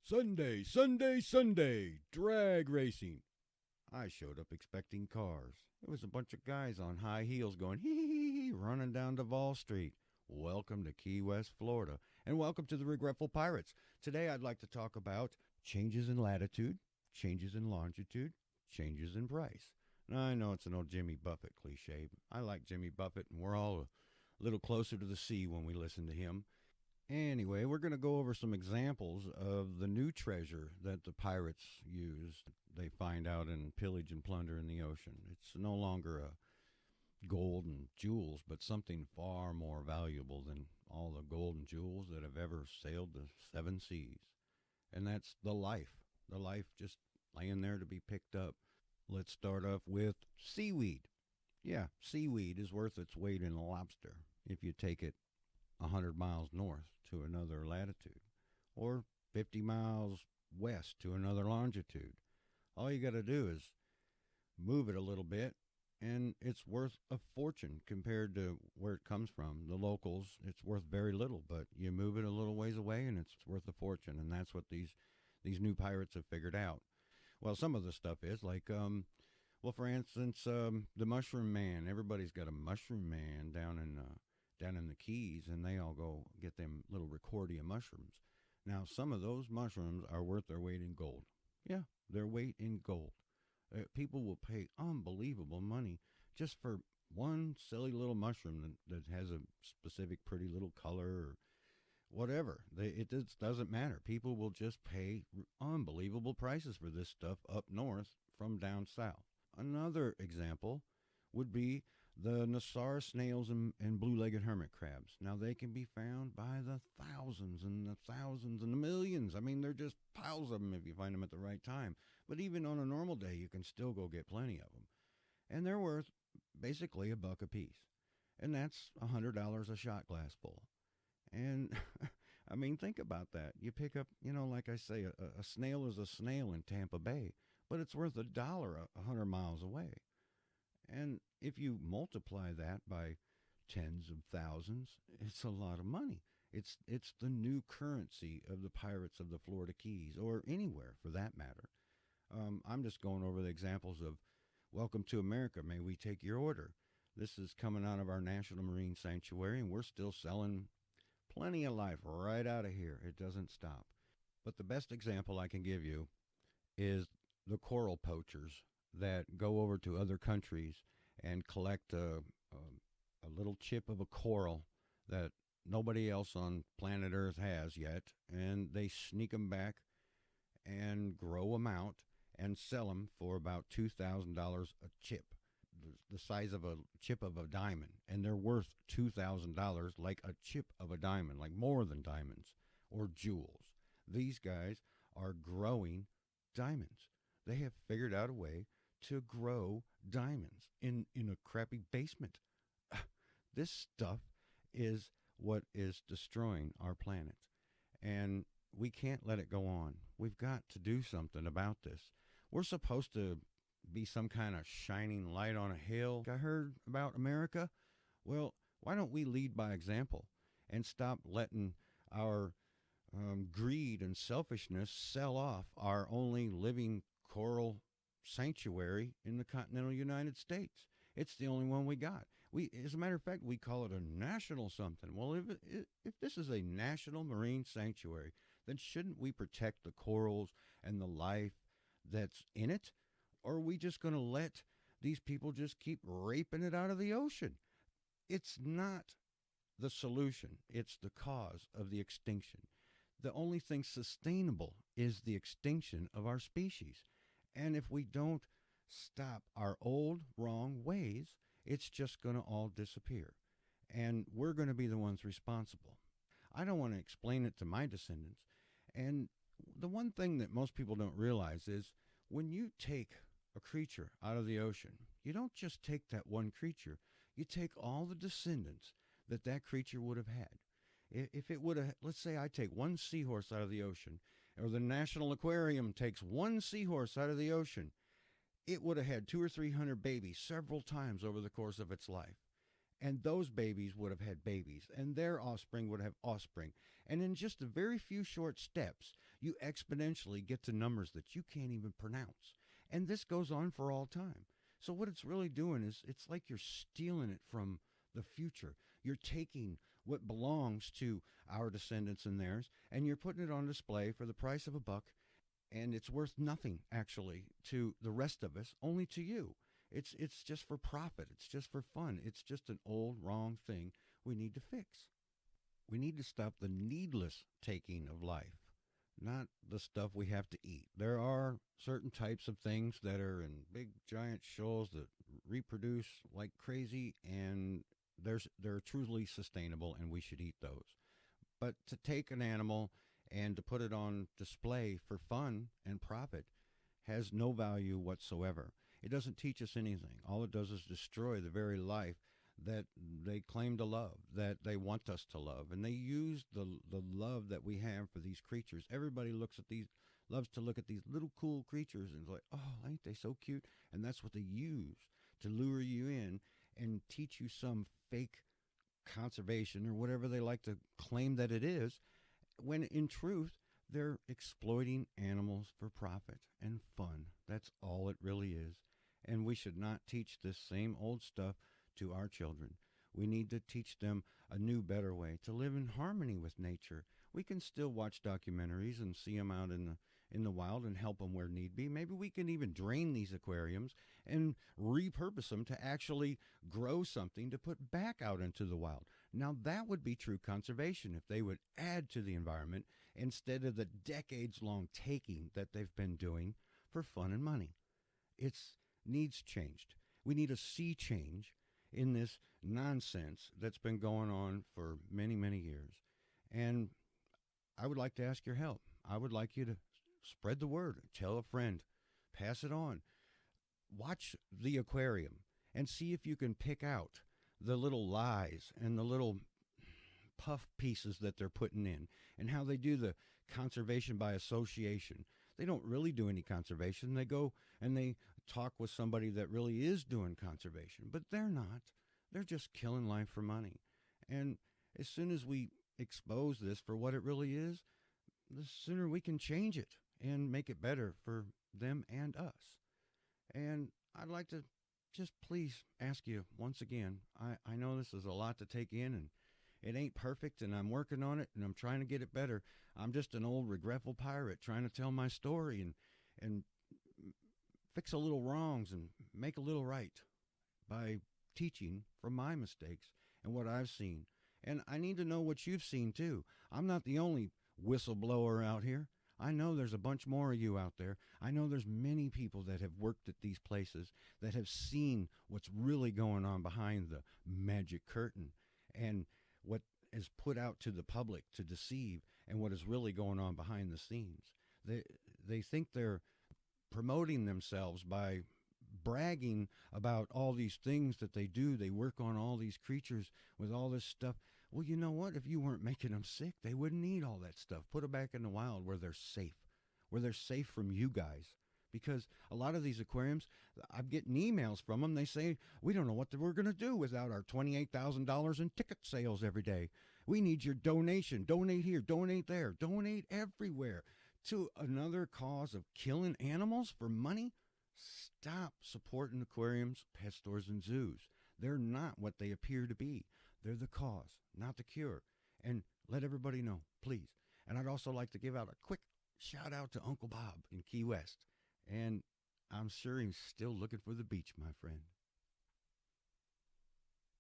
Sunday, Sunday, Sunday, drag racing. I showed up expecting cars. It was a bunch of guys on high heels going hee hee hee hee, running down Duval Street. Welcome to Key West, Florida, and welcome to the Regretful Pirates. Today I'd like to talk about changes in latitude, changes in longitude, changes in price. Now I know it's an old Jimmy Buffett cliche. I like Jimmy Buffett, and we're all a little closer to the sea when we listen to him. Anyway, we're going to go over some examples of the new treasure that the pirates use. They find out and pillage and plunder in the ocean. It's no longer gold and jewels, but something far more valuable than all the gold and jewels that have ever sailed the seven seas. And that's the life. The life just laying there to be picked up. Let's start off with seaweed. Yeah, seaweed is worth its weight in lobster if you take it 100 miles north to another latitude, or 50 miles west to another longitude. All you got to do is move it a little bit, and it's worth a fortune compared to where it comes from. The locals, it's worth very little, but you move it a little ways away, and it's worth a fortune, and that's what these new pirates have figured out. Well, some of the stuff is like, well, for instance, the Mushroom Man. Everybody's got a Mushroom Man down in the Keys, and they all go get them little Recordia mushrooms. Now, some of those mushrooms are worth their weight in gold. Yeah, their weight in gold. People will pay unbelievable money just for one silly little mushroom that has a specific pretty little color or whatever. It just doesn't matter. People will just pay unbelievable prices for this stuff up north from down south. Another example would be the Nassau snails and blue-legged hermit crabs. Now, they can be found by the thousands and the millions. I mean, they're just piles of them if you find them at the right time. But even on a normal day, you can still go get plenty of them. And they're worth basically $1 a piece. And that's $100 a shot glass full. And, I mean, think about that. You pick up, like I say, a snail is a snail in Tampa Bay, but it's worth $1 100 miles away. And if you multiply that by tens of thousands, it's a lot of money. It's the new currency of the pirates of the Florida Keys, or anywhere for that matter. I'm just going over the examples of Welcome to America. May we take your order? This is coming out of our National Marine Sanctuary, and we're still selling plenty of life right out of here. It doesn't stop. But the best example I can give you is the coral poachers that go over to other countries and collect a little chip of a coral that nobody else on planet Earth has yet, and they sneak them back and grow them out and sell them for about $2,000 a chip, the size of a chip of a diamond, and they're worth $2,000 like a chip of a diamond, like more than diamonds or jewels. These guys are growing diamonds. They have figured out a way to grow diamonds in a crappy basement. This stuff is what is destroying our planet, and we can't let it go on. We've got to do something about this. We're supposed to be some kind of shining light on a hill. I heard about America. Well, why don't we lead by example and stop letting our greed and selfishness sell off our only living coral sanctuary in the continental United States? It's the only one we got. As a matter of fact, we call it a national something. Well, if this is a national marine sanctuary, then shouldn't we protect the corals and the life that's in it? Or are we just going to let these people just keep raping it out of the ocean? It's not the solution. It's the cause of the extinction. The only thing sustainable is the extinction of our species. And if we don't stop our old wrong ways, it's just going to all disappear. And we're going to be the ones responsible. I don't want to explain it to my descendants. And the one thing that most people don't realize is when you take a creature out of the ocean, you don't just take that one creature. You take all the descendants that creature would have had. If it would have, let's say I take one seahorse out of the ocean, or the National Aquarium takes one seahorse out of the ocean, it would have had 200 or 300 babies several times over the course of its life. And those babies would have had babies, and their offspring would have offspring. And in just a very few short steps, you exponentially get to numbers that you can't even pronounce. And this goes on for all time. So what it's really doing is it's like you're stealing it from the future. You're taking what belongs to our descendants and theirs, and you're putting it on display for the price of a buck, and it's worth nothing actually to the rest of us, only to you. It's just for profit. It's just for fun. It's just an old wrong thing we need to fix. We need to stop the needless taking of life, not the stuff we have to eat. There are certain types of things that are in big giant shoals that reproduce like crazy, and they're truly sustainable, and we should eat those. But to take an animal and to put it on display for fun and profit has no value whatsoever. It doesn't teach us anything. All it does is destroy the very life that they claim to love, that they want us to love. And they use the love that we have for these creatures. Everybody loves to look at these little cool creatures and is like, oh, ain't they so cute? And that's what they use to lure you in and teach you some fake conservation or whatever they like to claim that it is, when in truth, they're exploiting animals for profit and fun. That's all it really is. And we should not teach this same old stuff to our children. We need to teach them a new, better way to live in harmony with nature. We can still watch documentaries and see them out in the wild and help them where need be. Maybe we can even drain these aquariums and repurpose them to actually grow something to put back out into the wild. Now that would be true conservation if they would add to the environment instead of the decades-long taking that they've been doing for fun and money. It needs changed. We need a sea change in this nonsense that's been going on for many, many years. And I would like to ask your help. I would like you to spread the word, tell a friend, pass it on. Watch the aquarium and see if you can pick out the little lies and the little puff pieces that they're putting in and how they do the conservation by association. They don't really do any conservation. They go and they talk with somebody that really is doing conservation, but they're not. They're just killing life for money. And as soon as we expose this for what it really is, the sooner we can change it and make it better for them and us. And I'd like to just please ask you once again, I know this is a lot to take in, and it ain't perfect, and I'm working on it, and I'm trying to get it better. I'm just an old regretful pirate trying to tell my story and fix a little wrongs and make a little right by teaching from my mistakes and what I've seen. And I need to know what you've seen too. I'm not the only whistleblower out here. I know there's a bunch more of you out there. I know there's many people that have worked at these places that have seen what's really going on behind the magic curtain and what is put out to the public to deceive and what is really going on behind the scenes. They think they're promoting themselves by bragging about all these things that they do. They work on all these creatures with all this stuff. Well, you know what? If you weren't making them sick, they wouldn't need all that stuff. Put them back in the wild where they're safe from you guys. Because a lot of these aquariums, I'm getting emails from them. They say, we don't know what we're going to do without our $28,000 in ticket sales every day. We need your donation. Donate here, donate there, donate everywhere to another cause of killing animals for money. Stop supporting aquariums, pet stores, and zoos. They're not what they appear to be. They're the cause, not the cure. And let everybody know, please. And I'd also like to give out a quick shout out to Uncle Bob in Key West. And I'm sure he's still looking for the beach, my friend.